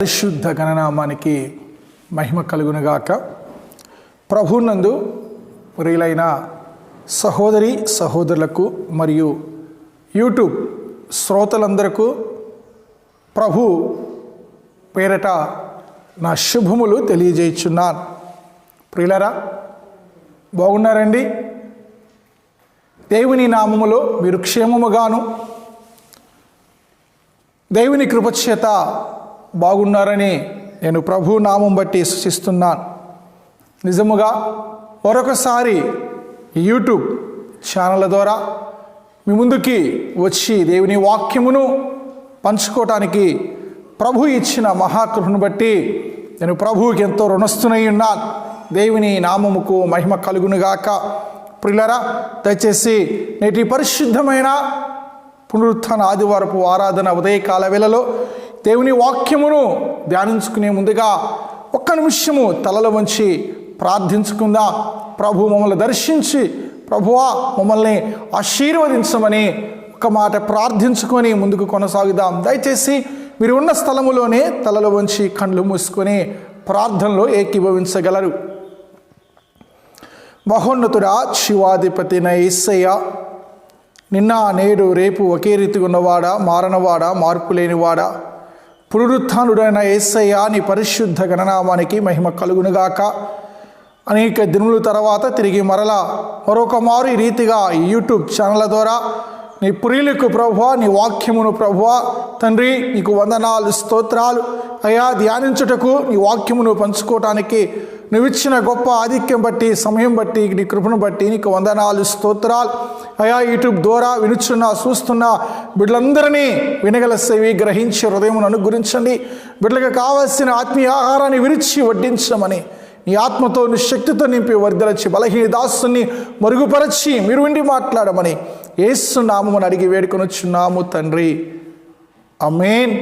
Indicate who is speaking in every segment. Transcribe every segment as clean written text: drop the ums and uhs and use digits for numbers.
Speaker 1: పరిశుద్ధ గణనామానికి మహిమ కలుగునుగాక. ప్రభునందు ప్రియులైన సహోదరి సహోదరులకు మరియు యూట్యూబ్ శ్రోతలందరకు ప్రభు పేరట నా శుభములు తెలియజేయుచున్నాను. ప్రియులరా, బాగున్నారండి? దేవుని నామములో మీరు క్షేమముగాను దేవుని కృపచేత బాగున్నారని నేను ప్రభు నామం బట్టి సూచిస్తున్నాను. నిజముగా మరొకసారి యూట్యూబ్ ఛానళ్ళ ద్వారా మీ ముందుకి వచ్చి దేవుని వాక్యమును పంచుకోవటానికి ప్రభు ఇచ్చిన మహాకృపను బట్టి నేను ప్రభువుకి ఎంతో రుణస్తునై ఉన్నాను. దేవుని నామముకు మహిమ కలుగునుగాక. ప్రియులరా, దయచేసి నేటి పరిశుద్ధమైన పునరుత్థాన ఆదివారపు ఆరాధన ఉదయకాల వేళలో దేవుని వాక్యమును ధ్యానించుకునే ముందుగా ఒక్క నిమిషము తలలు వంచి ప్రార్థించుకుందాం. ప్రభు మమ్మల్ని దర్శించి ప్రభువా మమ్మల్ని ఆశీర్వదించమని ఒక మాట ప్రార్థించుకొని ముందుకు కొనసాగుదాం. దయచేసి మీరు ఉన్న స్థలములోనే తలలు వంచి కళ్ళు మూసుకొని ప్రార్థనలో ఏకీభవించగలరు. మహోన్నతుడా, శివాధిపతిన యేసయ్య, నిన్న నేడు రేపు ఒకే రీతిగా ఉన్నవాడా, మారనవాడా, మార్పు లేనివాడా, పునరుత్థానుడైన యేసయ్య, నీ పరిశుద్ధ గణనామానికి మహిమ కలుగునుగాక. అనేక దినముల తర్వాత తిరిగి మరొక మారు ఈ రీతిగా యూట్యూబ్ ఛానళ్ళ ద్వారా నీ ప్రియులకు ప్రభువా, నీ వాక్యమును ప్రభువా తండ్రి నీకు వందనాలు, స్తోత్రాలు అయా. ధ్యానించుటకు నీ వాక్యమును పంచుకోవటానికి నువ్వు ఇచ్చిన గొప్ప ఆధిక్యం బట్టి, సమయం బట్టి, నీ కృపను బట్టి నీకు వందనాలు, స్తోత్రాలు అయా. యూట్యూబ్ ద్వారా వినుచున్న చూస్తున్న బిడ్డలందరినీ వినగల సేవి గ్రహించి హృదయమును అనుగ్రహించండి. బిడ్డలకు కావాల్సిన ఆత్మీయ ఆహారాన్ని విరిచి వడ్డించమని నీ ఆత్మతో, నీ శక్తితో నింపి వర్ధలచి బలహీన దాసుని మరుగుపరచి మీరు విండి మాట్లాడమని యేసు నామమును అడిగి వేడుకొనుచున్నాము తండ్రి. ఆమేన్,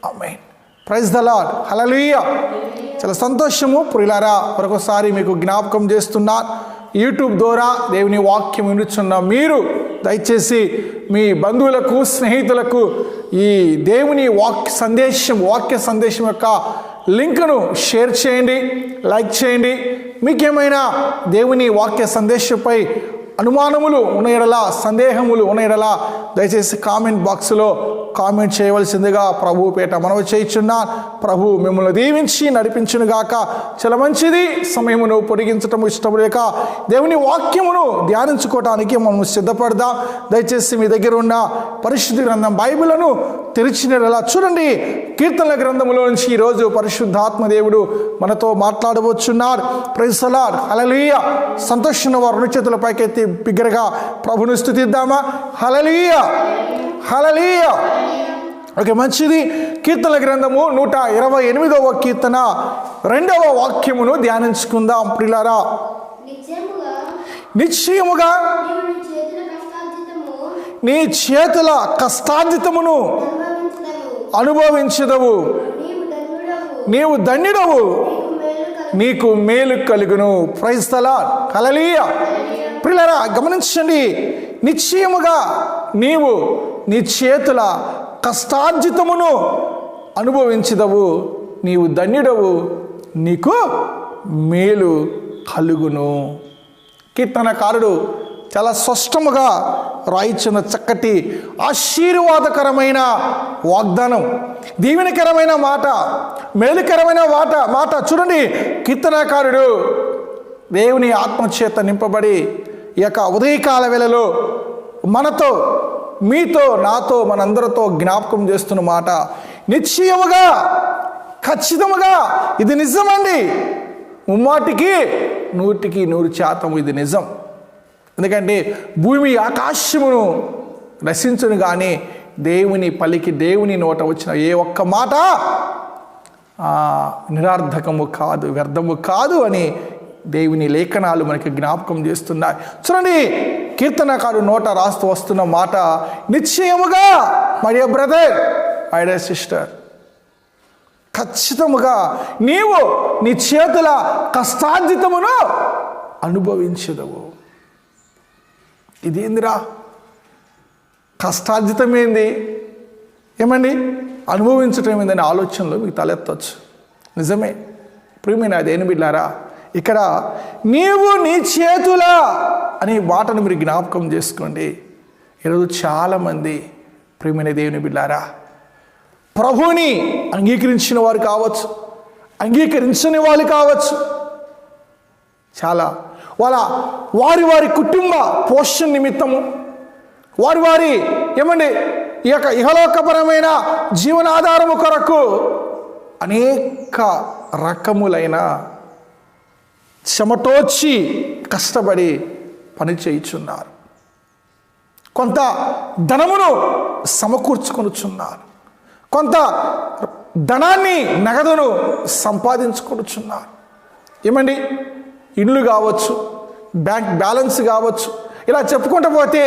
Speaker 1: ఆమేన్. Praise the Lord. హల్లెలూయా. చాలా సంతోషము ప్రియులారా. మరొకసారి మీకు జ్ఞాపకం చేస్తున్నా, యూట్యూబ్ ద్వారా దేవుని వాక్యం వినుచున్న మీరు దయచేసి మీ బంధువులకు, స్నేహితులకు ఈ దేవుని వాక్య సందేశం యొక్క లింక్ను షేర్ చేయండి, లైక్ చేయండి. మీకేమైనా దేవుని వాక్య సందేశంపై అనుమానములు ఉన్న ఎడల, సందేహములు ఉన్న ఎడల దయచేసి కామెంట్ బాక్స్లో కామెంట్ చేయవలసిందిగా ప్రభు పేట మనవి చేయుచున్నా. ప్రభు మిమ్మల్ని దీవించి నడిపించునుగాక. చాలా మంచిది. సమయమును పొడిగించటం ఇష్టం లేక దేవుని వాక్యమును ధ్యానించుకోవటానికి మనం సిద్ధపడదాం. దయచేసి మీ దగ్గర ఉన్న పరిశుద్ధ గ్రంథం బైబిల్ను తెరిచినలా చూడండి. కీర్తనల గ్రంథములో నుంచి ఈరోజు పరిశుద్ధాత్మ దేవుడు మనతో మాట్లాడబోచున్నాడు. Praise the Lord. హల్లెలూయా. సంతోషంగా వారు రెండు చేతుల పైకెత్తి బిగ్గరగా ప్రభుని స్తుతిద్దామా? హల్లెలూయా, హల్లెలూయా. ఓకే, మంచిది. కీర్తనల గ్రంథము 128వ కీర్తన 2వ వాక్యమును ధ్యానించుకుందాం. ప్రియులారా, నిశ్చయముగా నీ చేతుల కష్టార్జితమును అనుభవించదవు, నీవు ధన్యుడవు, నీకు మేలు కలుగును. Praise the Lord. హల్లెలూయా. ప్రియులారా, గమనించండి. నిశ్చయముగా నీవు నీ చేతుల కష్టార్జితమును అనుభవించదవు, నీవు ధన్యుడవు, నీకు మేలు కలుగును. కీర్తనకారుడు చాలా స్పష్టముగా రాయించిన చక్కటి ఆశీర్వాదకరమైన వాగ్దానం, దీవెనకరమైన మాట, మేలుకరమైన మాట చూడండి. కీర్తనకారుడు దేవుని ఆత్మచేత నింపబడి ఈ యొక్క ఉదయకాల వేళలో మనతో, మీతో, నాతో, మనందరితో జ్ఞాపకం చేస్తున్న మాట నిశ్చయముగా, ఖచ్చితముగా ఇది నిజమండి. ముమ్మాటికి 100% ఇది నిజం. ఎందుకంటే భూమి ఆకాశమును నశించును కానీ దేవుని పలికి, దేవుని నోట వచ్చిన ఏ ఒక్క మాట నిరర్థకము కాదు, వ్యర్థము కాదు అని దేవుని లేఖనాలు మనకి జ్ఞాపకం చేస్తున్నాయి. చూడండి, కీర్తనకారు నోట రాస్తూ వస్తున్న మాట నిశ్చయముగా. My dear brother, my dear sister, ఖచ్చితముగా నీవు నీ చేతుల కష్టార్జితమును అనుభవించదవు. ఇదేందిరా కష్టార్జితం? ఏంది? ఏమండి, అనుభవించటం ఏందనే ఆలోచనలు మీకు తలెత్తవచ్చు. నిజమే ప్రియమైన దేని బిడ్డారా, ఇక్కడ నీవు నీ చేతుల అనే మాటను మీరు జ్ఞాపకం చేసుకోండి. ఈరోజు చాలామంది ప్రియమైన దేవుని బిడ్డారా ప్రభువుని అంగీకరించిన వారు కావచ్చు, అంగీకరించని వాళ్ళు కావచ్చు, చాలా వారి వారి కుటుంబ పోషణ నిమిత్తము వారి ఈ యొక్క ఇహలోకపరమైన జీవనాధారము కొరకు అనేక రకములైన చెమటోచి కష్టపడి పని చేయుచున్నారు. కొంత ధనమును సమకూర్చుకొనుచున్నారు, కొంత ధనాన్ని నగదును సంపాదించుకొనుచున్నారు. ఇండ్లు కావచ్చు, బ్యాంక్ బ్యాలెన్స్ కావచ్చు, ఇలా చెప్పుకుంటూ పోతే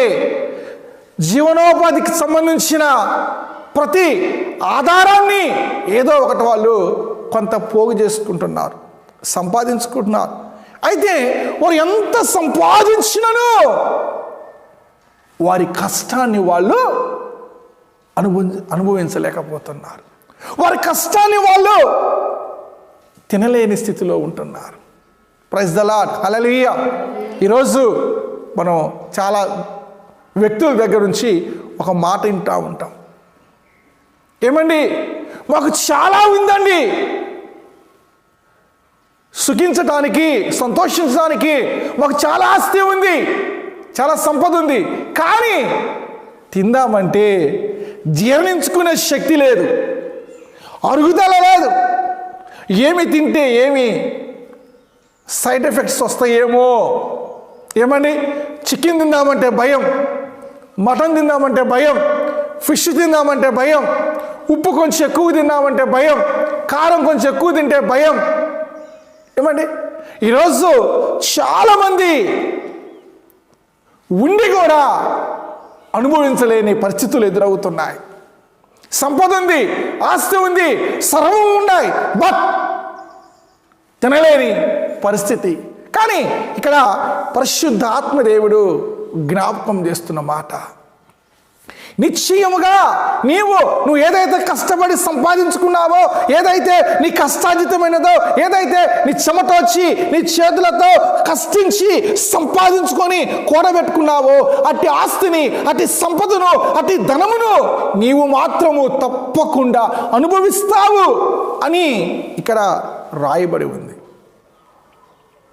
Speaker 1: జీవనోపాధికి సంబంధించిన ప్రతి ఆధారాన్ని ఏదో ఒకటి వాళ్ళు కొంత పోగు చేసుకుంటున్నారు, సంపాదించుకుంటున్నారు. అయితే వారు ఎంత సంపాదించినను వారి కష్టాన్ని వాళ్ళు అనుభవించలేకపోతున్నారు, వారి కష్టాన్ని వాళ్ళు తినలేని స్థితిలో ఉంటున్నారు. ప్రైజ్ ద లార్డ్, హల్లెలూయా. ఈరోజు మనం చాలా వ్యక్తుల దగ్గర నుంచి ఒక మాట వింటూ ఉంటాం, మాకు చాలా ఉందండి, సుఖించటానికి సంతోషించడానికి మాకు చాలా ఆస్తి ఉంది, చాలా సంపద ఉంది, కానీ తిందామంటే జీర్ణించుకునే శక్తి లేదు, అరుగుదల లేదు, ఏమి తింటే ఏమి సైడ్ ఎఫెక్ట్స్ వస్తాయేమో, చికెన్ తిందామంటే భయం, మటన్ తిందామంటే భయం, ఫిష్ తిందామంటే భయం, ఉప్పు కొంచెం ఎక్కువ తిందామంటే భయం, కారం కొంచెం ఎక్కువ తింటే భయం. ఈరోజు చాలామంది ఉండి కూడా అనుభవించలేని పరిస్థితులు ఎదురవుతున్నాయి. సంపద ఉంది, ఆస్తి ఉంది, సర్వం ఉన్నాయి, బట్ తినలేని పరిస్థితి. కానీ ఇక్కడ పరిశుద్ధ ఆత్మదేవుడు జ్ఞాపకం చేస్తున్న మాట, నిశ్చయముగా నువ్వు ఏదైతే కష్టపడి సంపాదించుకున్నావో, ఏదైతే నీ కష్టార్జితమైనదో, ఏదైతే నీ చెమట వచ్చి నీ చేతులతో కష్టించి సంపాదించుకొని కూడబెట్టుకున్నావో, అట్టి ఆస్తిని, అట్టి సంపదను, అట్టి ధనమును నీవు మాత్రము తప్పకుండా అనుభవిస్తావు అని ఇక్కడ రాయబడి ఉంది.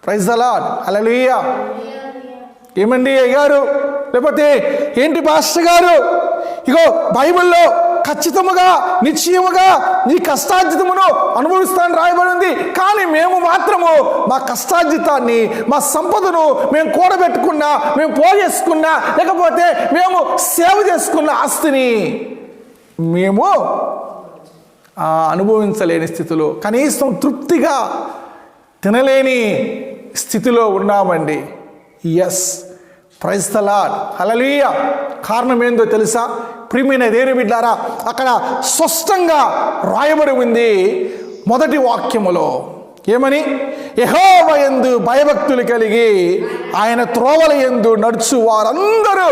Speaker 1: ప్రైజ్ ద లార్డ్, హల్లెలూయా. అయ్యారు, లేకపోతే ఏంటి పాస్టర్ గారు, ఇగో బైబిల్లో ఖచ్చితముగా నిశ్చయముగా నీ కష్టార్జితమును అనుభవిస్తానని రాయబడి ఉంది, కానీ మేము మాత్రము మా కష్టార్జితాన్ని, మా సంపదను మేము కూడబెట్టుకున్నా, మేము పోగేసుకున్నా, లేకపోతే మేము సేవ్ చేసుకున్న ఆస్తిని మేము అనుభవించలేని స్థితిలో, కనీసం తృప్తిగా తినలేని స్థితిలో ఉన్నామండి. ఎస్, ప్రైజ్ ద లార్డ్, హల్లెలూయా. కారణం ఏందో తెలుసా ప్రియమైన దేవుని బిడ్డలారా, అక్కడ స్పష్టంగా రాయబడి ఉంది మొదటి వాక్యములో. ఏమని? యెహోవా యందు భయభక్తులు కలిగి ఆయన త్రోవల యందు నడుచు వారందరూ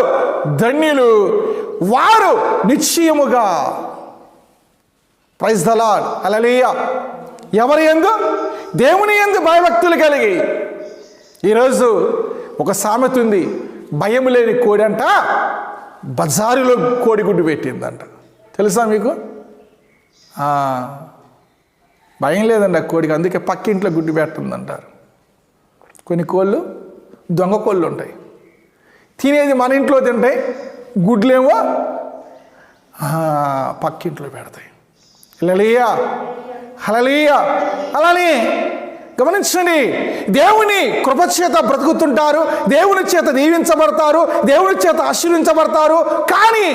Speaker 1: ధన్యులు, వారు నిశ్చయముగా. ప్రైజ్ ద లార్డ్, హల్లెలూయా. ఎవరి యందు? దేవుని యందు భయభక్తులు కలిగి. ఈరోజు ఒక సామెత ఉంది, భయం లేని కోడి అంట బజారులో కోడిగుడ్డు పెట్టిందంట. తెలుసా మీకు? భయం లేదండి ఆ కోడికి, అందుకే పక్కింట్లో గుడ్డు పెట్టిందంటారు. కొన్ని కోళ్ళు దొంగ కోళ్ళు ఉంటాయి, తినేది మన ఇంట్లో తింటాయి, గుడ్లేమో పక్కింట్లో పెడతాయి. హల్లెలూయా, హల్లెలూయా. అలానే గమనించండి, దేవుని కృపచేత బ్రతుకుతుంటారు, దేవుని చేత దీవించబడతారు, దేవుని చేత ఆశీర్వించబడతారు, కానీ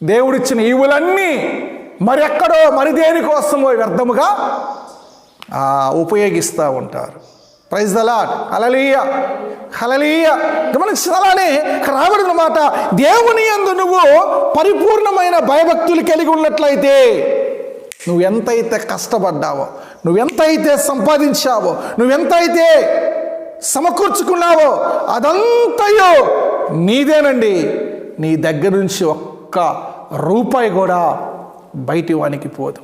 Speaker 1: దేవుడిచ్చిన ఈవులన్నీ మరెక్కడో మరి దేనికోసమో వ్యర్థముగా ఉపయోగిస్తూ ఉంటారు. ప్రైజ్ ద లార్డ్, హల్లెలూయా, హల్లెలూయా. గమనించాలనే రాబడిన మాట, దేవుని యందు నువ్వు పరిపూర్ణమైన భయభక్తులు కలిగి ఉన్నట్లయితే, నువ్వెంతైతే కష్టపడ్డావో, నువ్వెంతైతే సంపాదించావో, నువ్వెంతైతే సమకూర్చుకున్నావో అదంతయో నీదేనండి. నీ దగ్గర నుంచి రూపాయి కూడా బయటి వానికి పోదు,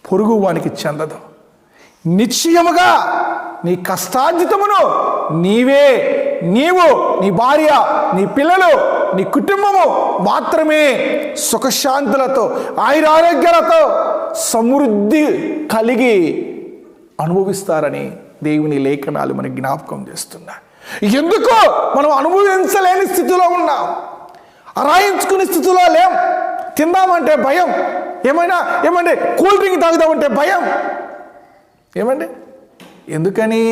Speaker 1: పొరుగు వానికి చెందదు. నిశ్చయముగా నీ కష్టార్జితమును నీవు, నీ భార్య, నీ పిల్లలు, నీ కుటుంబము మాత్రమే సుఖశాంతులతో ఆయురారోగ్యాలతో సమృద్ధి కలిగి అనుభవిస్తారని దేవుని లేఖనాలు మనకి జ్ఞాపకం చేస్తున్నాయి. ఎందుకో మనం అనుభవించలేని స్థితిలో ఉన్నాం, అరాయించుకునే స్థితిలో లేం. తిందామంటే భయం, ఏమంటే కూల్ డ్రింక్ తాగుదామంటే భయం. ఏమండి ఎందుకని?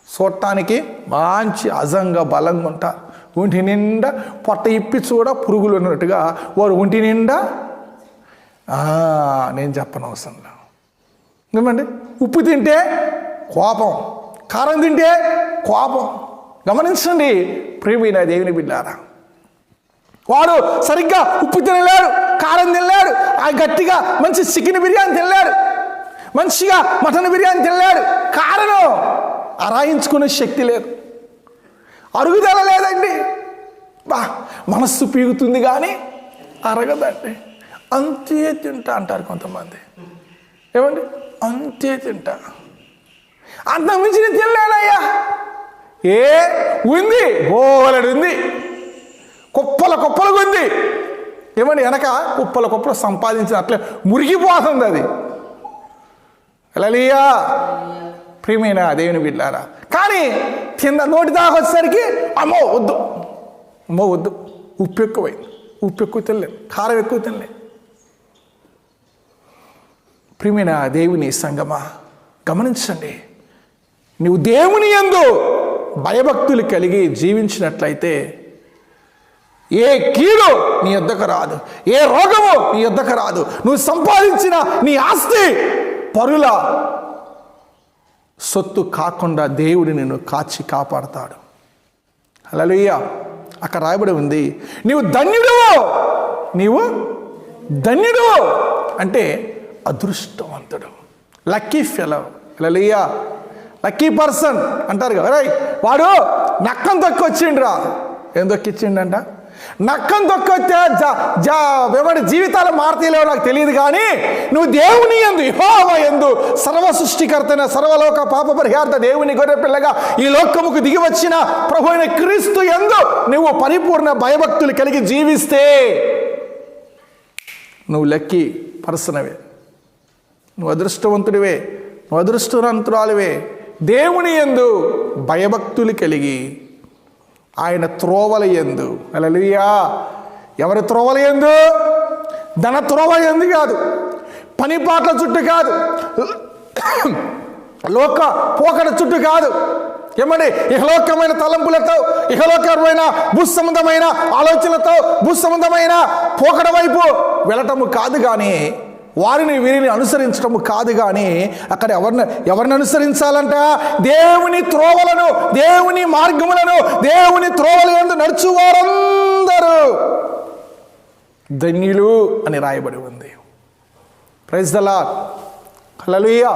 Speaker 1: చూడటానికి మంచి అజంగా బలంగా ఉంటారు, ఒంటి నిండా పొట్ట ఇప్పి చూడ పురుగులు ఉన్నట్టుగా వారు ఒంటి నిండా. నేను చెప్పనవసరంలా. ఏమండి ఉప్పు తింటే కోపం, కారం తింటే కోపం. గమనించండి ప్రియమైన దేవుని బిడ్డారా, వాడు సరిగ్గా ఉప్పు తినలేడు, కారం తినలేడు, గట్టిగా మంచి చికెన్ బిర్యానీ తినలేడు, మంచిగా మటన్ బిర్యానీ తినలేడు. కారణం అరాయించుకునే శక్తి లేదు, అరుగుదల లేదండి. మనస్సు పీగుతుంది కానీ అరగదండి. అంతే తింటా అంటారు కొంతమంది. ఏమండి అంతే తింటా, అంత మించిన తినలేనయ్యా. ఉంది బోలెడు ఉంది, కుప్పలు ఉంది. ఏమండి వెనక కుప్పలు సంపాదించిన అట్లే మురిగిపోతుంది అది. హల్లెలూయా ప్రియమైన దేవుని బిడ్డలారా. కానీ కింద నోటి దాకా వచ్చేసరికి అమ్మో వద్దు, ఉప్పు ఎక్కువైంది, ఉప్పు ఎక్కువ తినలేదు, కారం ఎక్కువ తినలేదు. ప్రియమైన దేవుని సంగమా గమనించండి, నువ్వు దేవుని యందు భయభక్తులు కలిగి జీవించినట్లయితే ఏ కీడు నీ యొద్దకు రాదు, ఏ రోగము నీ యొద్దకు రాదు. నువ్వు సంపాదించిన నీ ఆస్తి పరుల సొత్తు కాకుండా దేవుడు నిన్ను కాచి కాపాడతాడు. హల్లెలూయా. అక్కడ రాయబడి ఉంది, నీవు ధన్యుడు అంటే అదృష్టవంతుడు, లక్కీ ఫెలో. హల్లెలూయా. లక్కీ పర్సన్ అంటారు కదా. వాడు నక్కం తొక్కొచ్చిండ్రా. ఏం తొక్కిచ్చిండంట? నక్కం తొక్కొస్తే ఎవరి జీవితాలు మారుతాయో నాకు తెలియదు, కానీ నువ్వు దేవుని యందు యెహోవా యందు సర్వ సృష్టికర్తైన సర్వలోక పాప పరిహార్థ దేవుని గొర్రె పిల్లగా ఈ లోకముకు దిగి వచ్చిన ప్రభు అయిన క్రీస్తు యందు నువ్వు పరిపూర్ణ భయభక్తులు కలిగి జీవిస్తే నువ్వు లక్కీ పర్సనవే, నువ్వు అదృష్టవంతుడివే, నువ్వు అదృష్టవంతురాలివే. దేవుని యందు భయభక్తులు కలిగి ఆయన త్రోవల యందు. హల్లెలూయా. ఎవరి త్రోవల యందు? ధన త్రోవ యందు కాదు, పని పాటల చుట్టూ కాదు, లోక పోకడ చుట్టూ కాదు. ఏమండి ఇహలోకమైన తలంపులతో, ఇహలోకమైన భూసంబంధమైన ఆలోచనలతో, భూసంబంధమైన పోకడ వైపు వెళ్ళటము కాదు, కానీ వీరిని అనుసరించటము కాదు. కానీ అక్కడ ఎవరిని అనుసరించాలంట? దేవుని త్రోవలను, దేవుని మార్గములను, దేవుని త్రోవల యందు నడుచువారందరూ ధన్యులు అని రాయబడి ఉంది. Praise the Lord. హల్లెలూయా.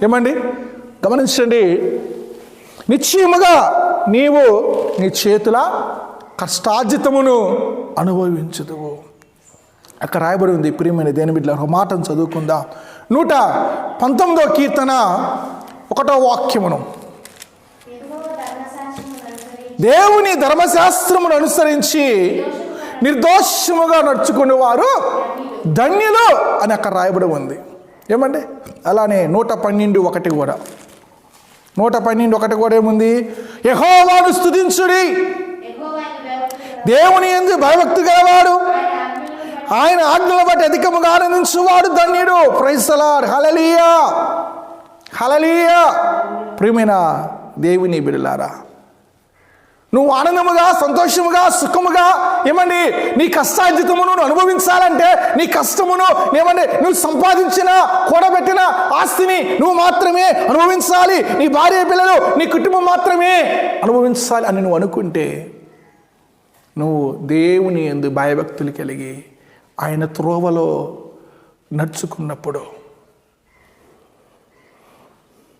Speaker 1: ఏమండి గమనించండి, నిశ్చయముగా నీవు నీ చేతుల కష్టార్జితమును అనుభవించుదువు. అక్కడ రాయబడి ఉంది. ప్రియమైన దేవుని బిడ్డలారా, ఒక మాటను చదువుకుందాం. 119వ కీర్తన 1వ వాక్యమును, దేవుని ధర్మశాస్త్రమును అనుసరించి నిర్దోషముగా నడుచుకునే వారు ధన్యులు అని అక్కడ రాయబడి ఉంది. ఏమండి అలానే 112:1 కూడా, 112:1 కూడా ఏముంది? యెహోవాను స్తుతించుడి, దేవుని యందు భయభక్తి గలవాడు, ఆయన ఆజ్ఞల బట్టి అధికముగా ఆనందించువాడు ధన్యుడు. Praise the Lord. Hallelujah, hallelujah. ప్రియమైన దేవుని బిడ్డలారా, నువ్వు ఆనందముగా, సంతోషముగా, సుఖముగా ఏమండి నీ కష్టార్జితమును అనుభవించాలంటే, నీ కష్టమును నువ్వు సంపాదించిన కూడబెట్టిన ఆస్తిని నువ్వు మాత్రమే అనుభవించాలి, నీ భార్య పిల్లలు, నీ కుటుంబం మాత్రమే అనుభవించాలి అని నువ్వు అనుకుంటే, నువ్వు దేవుని యందు భయభక్తులు కలిగి ఆయన త్రోవలో నడుచుకున్నప్పుడు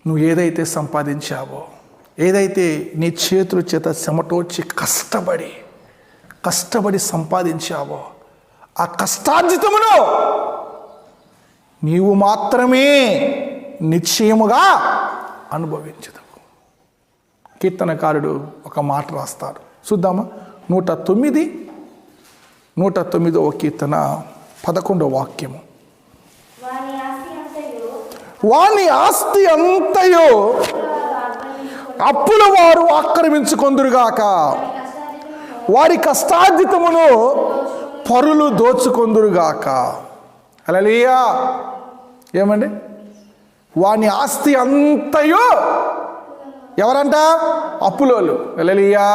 Speaker 1: నువ్వు ఏదైతే సంపాదించావో, ఏదైతే నీ చేతుల చేత చెమటోడ్చి కష్టపడి కష్టపడి సంపాదించావో ఆ కష్టార్జితమును నీవు మాత్రమే నిశ్చయముగా అనుభవించదు. కీర్తనకారుడు ఒక మాట రాస్తాడు, చూద్దామా? 109వ కీర్తన 11వ వాక్యము. వాని ఆస్తి అంతయు అప్పుల వారు ఆక్రమించుకొందురుగాక, వారి కష్టార్జితమును పరులు దోచుకొందురుగాక. హల్లెలూయా. ఏమండి? వాని ఆస్తి అంతయు ఎవరంట? అప్పులోళ్ళు. హల్లెలూయా.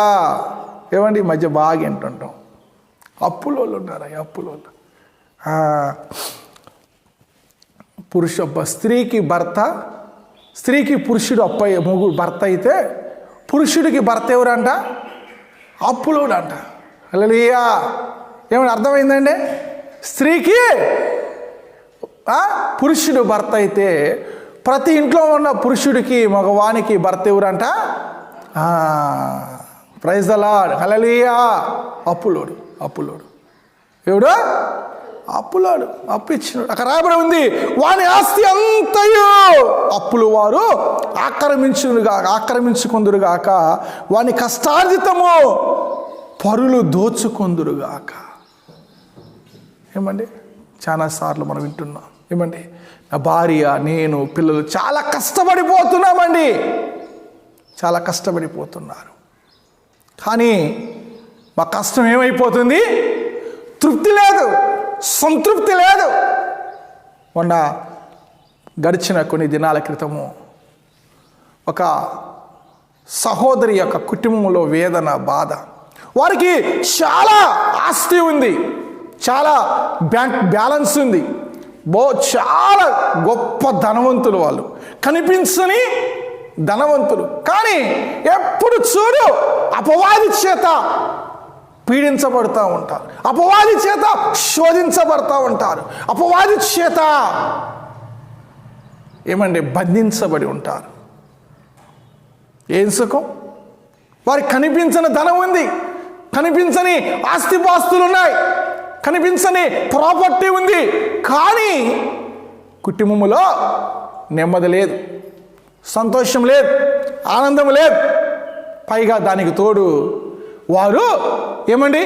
Speaker 1: ఏమండి? ఈ మధ్య బాగా ఏంటుంటాం, అప్పులోళ్ళు ఉన్నారా? అప్పులోళ్ళు. స్త్రీకి పురుషుడు భర్త అయితే పురుషుడికి భర్త ఎవరంట? అప్పులోడు అంట. హల్లెలూయా. ఏమన్నా అర్థమైందండి? స్త్రీకి పురుషుడు భర్త అయితే ప్రతి ఇంట్లో ఉన్న పురుషుడికి మగవానికి భర్త ఎవరంట? Praise the Lord. హల్లెలూయా. అప్పులోడు. ఎవడు? అప్పులోడు. అప్పిచ్చినాడు. అక్కడ రాయబడి ఉంది, వాని ఆస్తి అంతయు అప్పులు వారు ఆక్రమించుకొందురుగాక, వాని కష్టార్జితము పరులు దోచుకొందురుగాక. ఏమండి? చాలాసార్లు మనం వింటున్నాం. ఏమండి? నా భార్య, నేను, పిల్లలు చాలా కష్టపడిపోతున్నామండి, చాలా కష్టపడిపోతున్నారు. కానీ మా కష్టం ఏమైపోతుంది? తృప్తి లేదు, సంతృప్తి లేదు. మొన్న గడిచిన కొన్ని దినాల క్రితము ఒక సహోదరి యొక్క కుటుంబంలో వేదన, బాధ. వారికి చాలా ఆస్తి ఉంది, చాలా బ్యాంక్ బ్యాలెన్స్ ఉంది, చాలా గొప్ప ధనవంతులు, వాళ్ళు కనిపించని ధనవంతులు. కానీ ఎప్పుడు చూడు అపవాది చేత పీడించబడుతూ ఉంటారు, అపవాది చేత శోధించబడతా ఉంటారు, అపవాది చేత ఏమండి బంధించబడి ఉంటారు. ఏం సుఖం? వారికి కనిపించని ధనం ఉంది, కనిపించని ఆస్తిపాస్తులు ఉన్నాయి, కనిపించని ప్రాపర్టీ ఉంది, కానీ కుటుంబములో నెమ్మది లేదు, సంతోషం లేదు, ఆనందం లేదు. పైగా దానికి తోడు వారు ఏమండి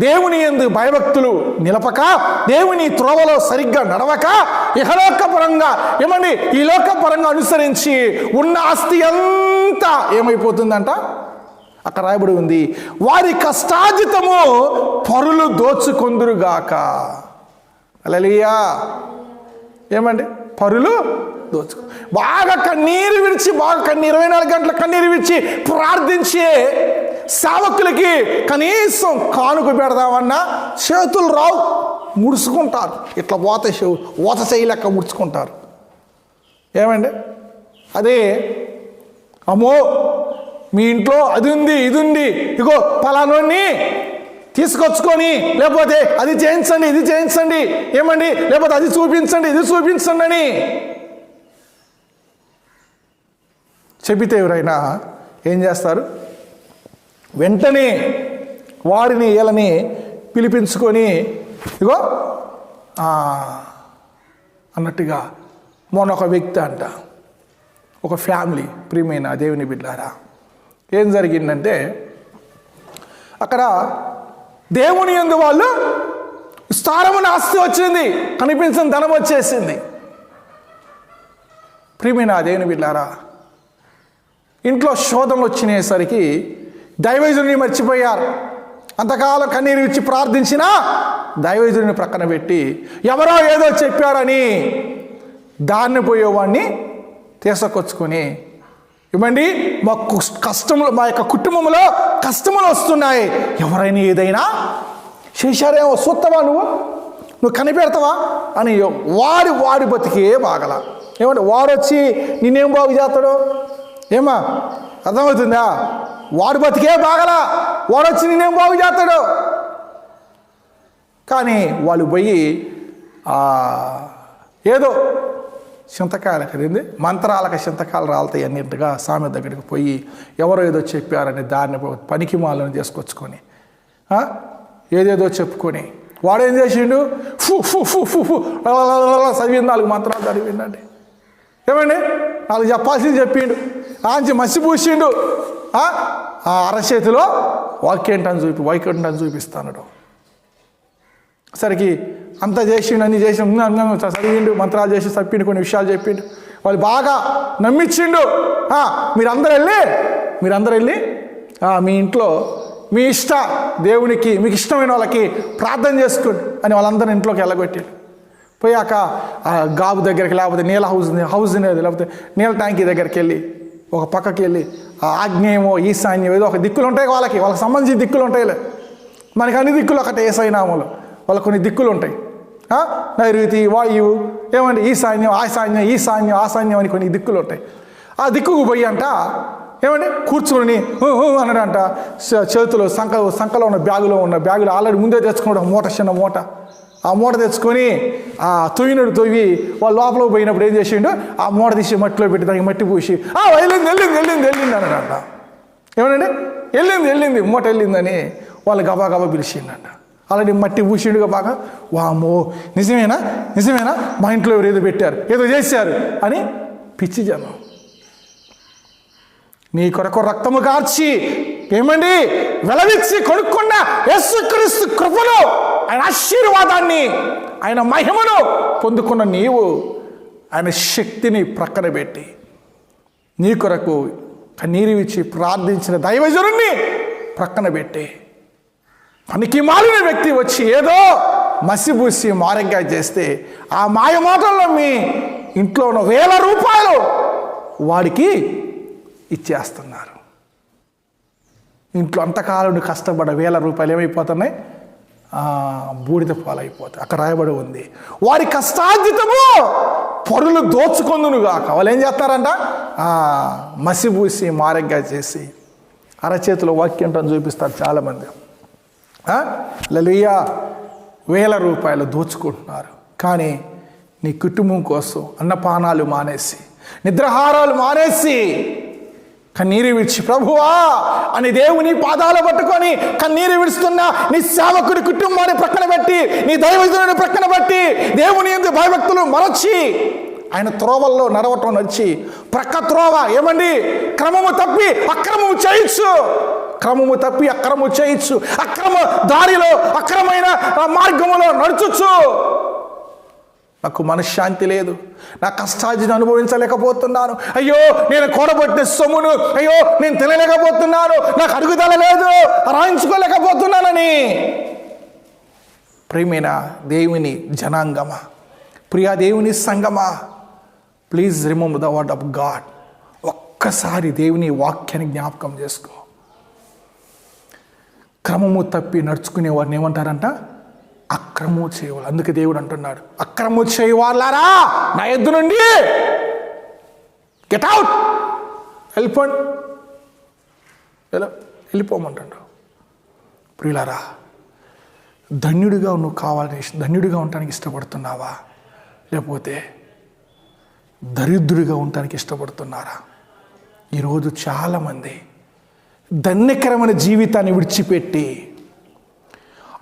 Speaker 1: దేవుని యందు భయభక్తులు నిలపక, దేవుని త్రోవలో సరిగ్గా నడవక, ఇహలోకపరంగా ఏమండి ఈ లోకపరంగా అనుసరించి ఉన్న ఆస్తి అంతా ఏమైపోతుందంట? అక్కడ రాయబడి ఉంది, వారి కష్టార్జితము పరులు దోచుకొందురుగాక. హల్లెలూయా. ఏమండి? పరులు దోచుకో. బాగా కన్నీరు విడిచి, 24 గంటల కన్నీరు విడిచి ప్రార్థించే సేవకులకి కనీసం కానుక పెడదామన్నా చేతులు రావు, ముడుచుకుంటారు. ఇట్లా ఓత చేయి లెక్క ముడుచుకుంటారు. ఏమండి? అదే అమ్మో మీ ఇంట్లో అది ఉంది, ఇది ఉంది, ఇగో పలానోని తీసుకొచ్చుకొని, లేకపోతే అది చేయించండి, ఇది చేయించండి, ఏమండి, లేకపోతే అది చూపించండి, ఇది చూపించండి అని చెబితే ఎవరైనా ఏం చేస్తారు? వెంటనే వారిని వీళ్ళని పిలిపించుకొని ఇగో అన్నట్టుగా. మొన్న ఒక వ్యక్తి అంట, ఒక ఫ్యామిలీ, ప్రియమైన దేవుని బిడ్డారా, ఏం జరిగిందంటే అక్కడ దేవుని యందు వాళ్ళు విస్తారమైన ఆస్తి వచ్చింది, కనిపించిన ధనం వచ్చేసింది. ప్రియమైన దేవుని బిడ్డారా, ఇంట్లో శోధనలు వచ్చినేసరికి దైవజనుని మర్చిపోయారు. అంతకాలం కన్నీరు ఇచ్చి ప్రార్థించినా దైవజనుని ప్రక్కన పెట్టి ఎవరో ఏదో చెప్పారని దాన్ని పోయేవాడిని తీసుకొచ్చుకొని, ఇవ్వండి మా కష్టములు, మా యొక్క కుటుంబంలో కష్టములు వస్తున్నాయి, ఎవరైనా ఏదైనా చేశారేమో చూస్తావా, నువ్వు కనిపెడతావా అని వాడి బతికే బాగల. ఏమంటే వాడు వచ్చి నిన్నేం బాగు చేస్తాడు? ఏమా అర్థమవుతుందా? వాడు బతికే బాగల, వాడు వచ్చి నిన్నేం బాగు చేస్తాడు? కానీ వాళ్ళు పోయి ఏదో చింతకాయలు కదండి, మంత్రాలకు చింతకాయలు రాలుతాయి అన్నింటిగా సామె దగ్గరికి పోయి ఎవరో ఏదో చెప్పారని దాన్ని పనికి మాలను తీసుకొచ్చుకొని ఏదేదో చెప్పుకొని వాడేం చేసిండు, ఫు ఫు ఫు ఫు ఫు చదివింది, 4 మంత్రాలు చదివిండండి. ఏమండి 4 చెప్పాల్సింది చెప్పిండు, ఆంచి మసిపూసిండు. ఆ అరచేతిలో వైకుంఠం చూపిస్తాడు. సరికి అంతా చేసిండు, అన్ని చేసి చదివిండు, మంత్రాలు చేసి చెప్పిండు, కొన్ని విషయాలు చెప్పిండు. వాళ్ళు బాగా నమ్మించిండు. మీరందరూ వెళ్ళి మీ ఇంట్లో మీ దేవునికి మీకు ఇష్టమైన వాళ్ళకి ప్రార్థన చేసుకోండి అని వాళ్ళందరూ ఇంట్లోకి వెళ్ళగొట్టాడు. పోయాక ఆ గాబు దగ్గరికి, లేకపోతే నీళ్ళ హౌస్ లేకపోతే నీళ్ళ ట్యాంకీ దగ్గరికి వెళ్ళి ఒక పక్కకి వెళ్ళి ఆ ఆగ్నేయమో ఈశాన్యం ఏదో ఒక దిక్కులు ఉంటాయి, వాళ్ళకి సంబంధించిన దిక్కులు ఉంటాయిలే. మనకి అన్ని దిక్కులు ఒకటే ఏసైనామూలు, వాళ్ళకి కొన్ని దిక్కులు ఉంటాయి. నైరుతి, వాయువు, ఏమండి ఈశాన్యం ఆశాన్యం అని కొన్ని దిక్కులు ఉంటాయి. ఆ దిక్కుకు పోయి అంట ఏమండి కూర్చుని అన్నాడంట. చేతిలో సంకలో ఉన్న బ్యాగులో ఆల్రెడీ ముందే తెచ్చుకున్నాడు మూట, చిన్న మూట. ఆ మూట తెచ్చుకొని ఆ తొవ్వి వాళ్ళు లోపలికి పోయినప్పుడు ఏం చేసిండు, ఆ మూట తీసి మట్టిలో పెట్టి దానికి మట్టి పూసి వెళ్ళింది అన్నాడంట. ఏమనండి వెళ్ళింది మూట వెళ్ళిందని వాళ్ళు గబా పిలిచిండంట. ఆల్రెడీ మట్టి పూసిండుగా బాగా. వామో నిజమేనా మా ఇంట్లో ఎవరు ఏదో పెట్టారు, ఏదో చేశారు అని పిచ్చి జనం. నీ కొరకు రక్తము కార్చి ఏమండి వెలవిచ్చి కొనుక్కున్న యేసుక్రీస్తు కృపను, ఆయన ఆశీర్వాదాన్ని, ఆయన మహిమను పొందుకున్న నీవు ఆయన శక్తిని ప్రక్కన పెట్టి నీ కొరకు కన్నీరు ఇచ్చి ప్రార్థించిన దైవజనుణ్ణి ప్రక్కన పెట్టి పనికి మాలిన వ్యక్తి వచ్చి ఏదో మసిబూసి మారంగా చేస్తే ఆ మాయమాటల్లో మీ ఇంట్లో ఉన్న 1000 రూపాయలు వాడికి ఇచ్చేస్తున్నారు. ఇంట్లో అంతకాలం కష్టపడ్డ 1000 రూపాయలు ఏమైపోతున్నాయి, బూడిద పాలైపోతాయి. అక్కడ రాయబడి ఉంది, వారి కష్టార్జితము పరులు దోచుకొందునుగాక. వాళ్ళు ఏం చేస్తారంట, మసిబూసి మారంగా చేసి అరచేతిలో వాక్యంటం చూపిస్తారు చాలామంది. హల్లెలూయా 1000 రూపాయలు దోచుకుంటున్నారు. కానీ నీ కుటుంబం కోసం అన్నపానాలు మానేసి, నిద్రాహారాలు మానేసి, కన్నీరు విడిచి ప్రభువా అని దేవుని పాదాలు పట్టుకొని కన్నీరు విడుస్తున్న నీ సేవకుడి కుటుంబాన్ని ప్రక్కన పెట్టి, నీ దైవజనుని ప్రక్కన పెట్టి, దేవుని యందు భయభక్తులు మరచి ఆయన త్రోవల్లో నడిచి ప్రక్క త్రోవ ఏమండి క్రమము తప్పి అక్రమము చేయొచ్చు, అక్రమ దారిలో అక్రమైన మార్గములో నడుచొచ్చు. నాకు మనశ్శాంతి లేదు, నా కష్టార్జితం అనుభవించలేకపోతున్నాను, అయ్యో నేను కూడబట్టిన సొమ్మును అయ్యో నేను తినలేకపోతున్నాను, నాకు అడుగుదల లేదు, రాయించుకోలేకపోతున్నానని. ప్రియమైన దేవుని జనాంగమా, ప్రియా దేవుని సంగమా, please remember the word of God. ఒక్కసారి దేవుని వాక్యాన్ని జ్ఞాపకం చేసుకో. క్రమము తప్పి నడుచుకునే వారిని ఏమంటారంట, అక్రమము చేయవాళ్ళు. అందుకే దేవుడు అంటున్నాడు, అక్రమము చేయవాళ్ళారా నా ఎద్దు నుండి గెట్ అవుట్, వెళ్ళిపోమంటాడు. ప్రియులారా, ధన్యుడిగా నువ్వు ధన్యుడిగా ఉండటానికి ఇష్టపడుతున్నావా, లేకపోతే దరిద్రుడిగా ఉండటానికి ఇష్టపడుతున్నారా? ఈరోజు చాలామంది ధన్యకరమైన జీవితాన్ని విడిచిపెట్టి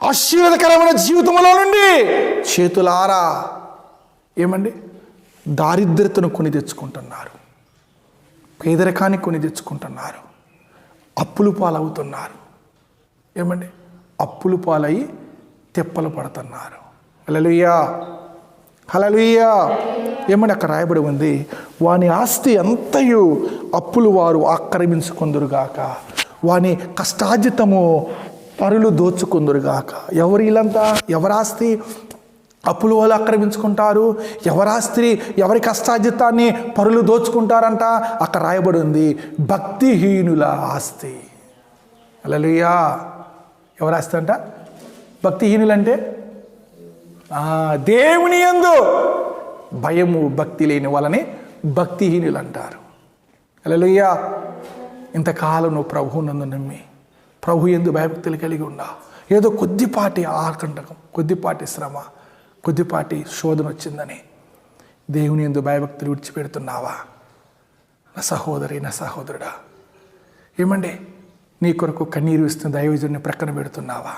Speaker 1: ఆశీర్వాదకరమైన జీవితంలో నుండి చేతులారా ఏమండి దారిద్రతను కొని తెచ్చుకుంటున్నారు, పేదరికాన్ని కొని తెచ్చుకుంటున్నారు, అప్పులు పాలవుతున్నారు. ఏమండి అప్పులు పాలయ్యి తెప్పలు పడుతున్నారు. హల్లెలూయా హల్లెలూయా. ఏమని అక్కడ రాయబడి ఉంది, వాని ఆస్తి అంతయు అప్పులు వారు ఆక్రమించుకుందురుగాక, వాని కష్టార్జితము పరులు దోచుకుందురుగాక. వీళ్ళంతా ఎవరాస్తి అప్పులు వాళ్ళు ఆక్రమించుకుంటారు, ఎవరి కష్టార్జితాన్ని పరులు దోచుకుంటారంట. అక్కడ రాయబడి ఉంది భక్తిహీనుల ఆస్తి. హల్లెలూయా. ఎవరి ఆస్తి అంట? భక్తిహీనులంటే దేవుని యందు భయము భక్తి లేని వాళ్ళని భక్తిహీనులు అంటారు. హల్లెలూయా. ఇంతకాలం నువ్వు ప్రభువునందు నమ్మి ప్రభు యందు భయభక్తులు కలిగి ఉన్నా, ఏదో కొద్దిపాటి ఆకంటకం, కొద్దిపాటి శ్రమ, కొద్దిపాటి శోధన వచ్చిందని దేవుని యందు భయభక్తులు విడిచిపెడుతున్నావా? నా సహోదరి, నా సహోదరుడా, ఏమండి నీ కొరకు కన్నీరు ఇస్తున్న దైవజనుని ప్రక్కన పెడుతున్నావా?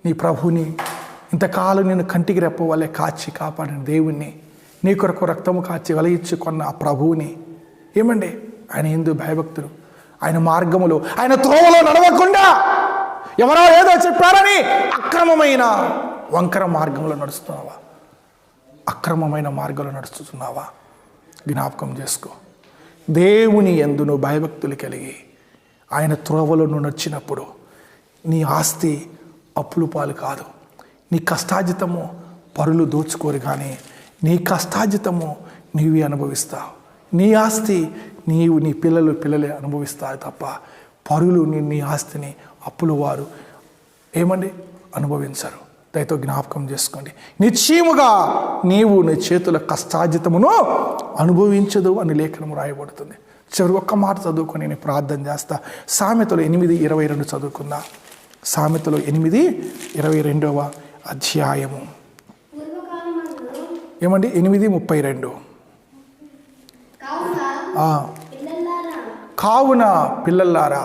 Speaker 1: నీ ప్రభుని ఇంతకాలం నేను కంటికి రెప్ప వల్లే కాచి కాపాడిన దేవుణ్ణి, నీ కొరకు రక్తము కాచి వెలయించుకున్న ఆ ప్రభువుని ఏమండి ఆయన యందు భయభక్తులు, ఆయన మార్గములో ఆయన త్రోవలో నడవకుండా ఎవరో ఏదో చెప్పారని అక్రమమైన వంకర మార్గంలో నడుస్తున్నావా? అక్రమమైన మార్గంలో నడుస్తున్నావా? జ్ఞాపకం చేసుకో. దేవుని యందు నువ్వు భయభక్తులు కలిగి ఆయన త్రోవలో నువ్వు నడిచినప్పుడు నీ ఆస్తి అప్పులు పాలు కాదు. నీ కష్టాజితము పరులు దోచుకోరు, కానీ నీ కష్టాజితము నీవే అనుభవిస్తావు. నీ ఆస్తి నీవు నీ పిల్లలే అనుభవిస్తారు తప్ప పరులు నీ ఆస్తిని అప్పులు వారు ఏమండి అనుభవించరు. దయతో జ్ఞాపకం చేసుకోండి. నిశ్చయముగా నీవు నీ చేతుల కష్టాజితమును అనుభవించదు అని లేఖనము రాయబడుతుంది. చివరి ఒక్క మాట చదువుకొని నేను ప్రార్థన చేస్తా. సామెతలు 8:22 చదువుకుందా. సామెతలు 8:22 అధ్యాయము ఏమండి 8:32. కావున పిల్లలారా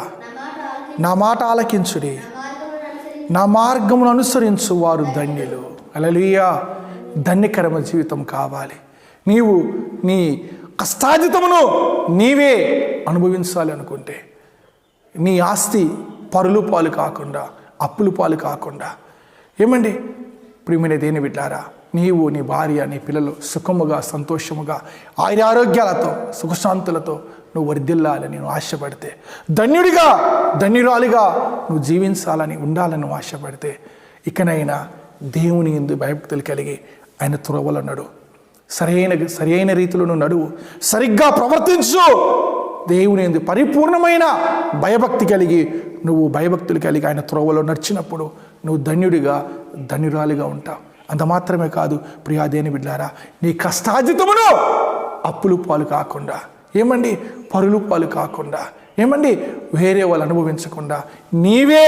Speaker 1: నా మాట ఆలకించుడి, నా మార్గమును అనుసరించు వారు ధన్యులు. హల్లెలూయా. ధన్యకరమ జీవితం కావాలి. నీవు నీ కష్టాజితమును నీవే అనుభవించాలి అనుకుంటే, నీ ఆస్తి పరులు పాలు కాకుండా అప్పులు పాలు కాకుండా ఏమండి ప్రియమైన దేని బిడ్డారా, నీవు నీ భార్య నీ పిల్లలు సుఖముగా సంతోషముగా ఆరోగ్యాలతో సుఖశాంతులతో నువ్వు వర్ధిల్లాలని నువ్వు ఆశపడితే, ధన్యురాలిగా నువ్వు జీవించాలని ఉండాలని నువ్వు ఆశపడితే, ఇకనైనా దేవుని యందు భయభక్తులు కలిగి ఆయన త్రోవలో నడు. సరైన రీతిలో నువ్వు నడువు, సరిగ్గా ప్రవర్తించు. దేవుని యందు పరిపూర్ణమైన భయభక్తి కలిగి నువ్వు భయభక్తులు కలిగి ఆయన త్రోవలో నడిచినప్పుడు నువ్వు ధన్యురాలిగా ఉంటావు. అంత మాత్రమే కాదు ప్రియా దేని బిడ్డారా, నీ కష్టాజితమును అప్పులు పాలు కాకుండా ఏమండి పరులు పాలు కాకుండా ఏమండి వేరే వాళ్ళు అనుభవించకుండా నీవే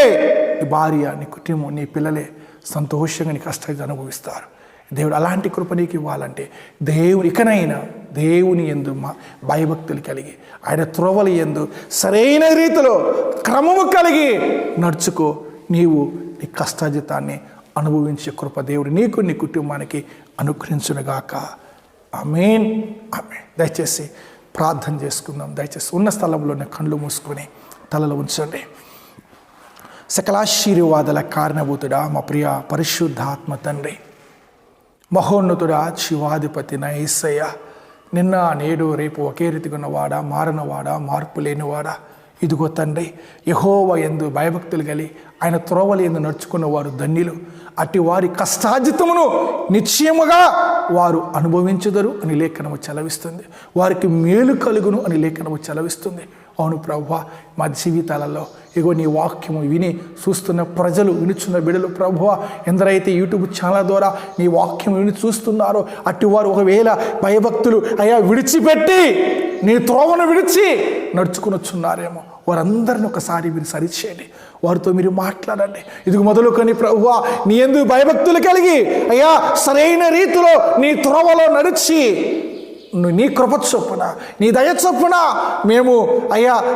Speaker 1: నీ భార్య నీ కుటుంబం నీ పిల్లలే సంతోషంగా నీ కష్టాన్ని అనుభవిస్తారు. దేవుడు అలాంటి కృప నీకు ఇవ్వాలంటే ఇకనైనా దేవుని యందు భయభక్తులు కలిగి ఆయన త్రోవల యందు సరైన రీతిలో క్రమము కలిగి నడుచుకో. నీవు నీ కష్టాజితాన్ని అనుభవించే కృప దేవుడు నీకు నీ కుటుంబానికి అనుగ్రహించునుగాక. ఆమేన్, ఆమేన్. దయచేసి ప్రార్థన చేసుకుందాం. దయచేసి ఉన్న స్థలంలోనే కళ్ళు మూసుకొని తలలో ఉంచండి. సకలాశీర్వాదాల కారణభూతుడా మా ప్రియ పరిశుద్ధాత్మ తండ్రి, మహోన్నతుడా శివాధిపతి నా యేసయ్య, నిన్న నేడు రేపు ఒకే రీతిగా ఉన్నవాడా, మారనవాడా, మార్పు లేనివాడా, ఇదిగో తండ్రి యెహోవా యందు భయభక్తులు కలిగి ఆయన త్రోవల యందు నడుచుకున్న వారు ధన్యులు. అట్టి వారి కష్టాజితమును నిశ్చయముగా వారు అనుభవించుదరు అని లేఖనము చలవిస్తుంది. వారికి మేలు కలుగును అని లేఖనము చలవిస్తుంది. అవును ప్రభువా, మా జీవితాలలో ఇగో నీ వాక్యము విని చూస్తున్న ప్రజలు, వినుచున్న బిడ్డలు ప్రభువా, ఎందరైతే యూట్యూబ్ ఛానల్ ద్వారా నీ వాక్యం విని చూస్తున్నారో అట్టి వారు ఒకవేళ భయభక్తులు విడిచిపెట్టి నీ త్రోవను విడిచి నడుచుకుని వచ్చున్నారేమో, వారందరిని ఒకసారి మీరు సరిచేయండి. వారితో మీరు మాట్లాడండి. ఇదిగో మొదలుకొని ప్రభువా నీ యందు భయభక్తులు కలిగి సరైన రీతిలో నీ త్రోవలో నడిచి నీ కృప చొప్పున నీ దయ చొప్పున మేము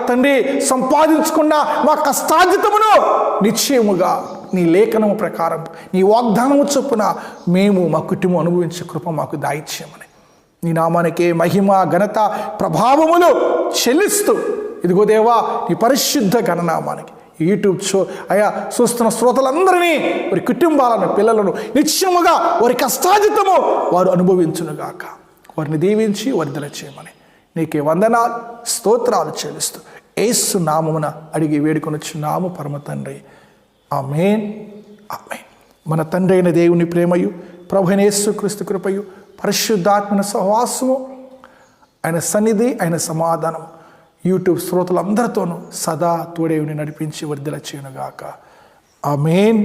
Speaker 1: తండ్రి సంపాదించుకున్న మా కష్టాజితమును నిశ్చయముగా నీ లేఖనము ప్రకారం నీ వాగ్దానము చొప్పున మేము మా కుటుంబం అనుభవించే కృప మాకు దాయిచ్యమని నీ నామానికే మహిమ ఘనత ప్రభావములు చెల్లిస్తూ ఇదిగో దేవా నీ పరిశుద్ధ ఘననామానికి యూట్యూబ్ చూస్తున్న శ్రోతలందరినీ వారి కుటుంబాలను పిల్లలను నిశ్చయముగా వారి కష్టాజితము వారు అనుభవించునుగాక. వారిని దీవించి వర్ధల చేయమని నీకే వందనాలు స్తోత్రాలు చెల్లిస్తూ యేసు నామమున అడిగి వేడుకొనుచున్నాము పరమ తండ్రి. ఆమేన్, ఆమేన్. మన తండ్రి అయిన దేవుని ప్రేమయు ప్రభువైన యేసుక్రీస్తు కృపయు పరిశుద్ధాత్మన సహవాసము ఆయన సన్నిధి ఆయన సమాధానం యూట్యూబ్ శ్రోతలందరితోనూ సదా తోడేవుని నడిపించి వర్ధల చేయనుగాక. ఆమేన్.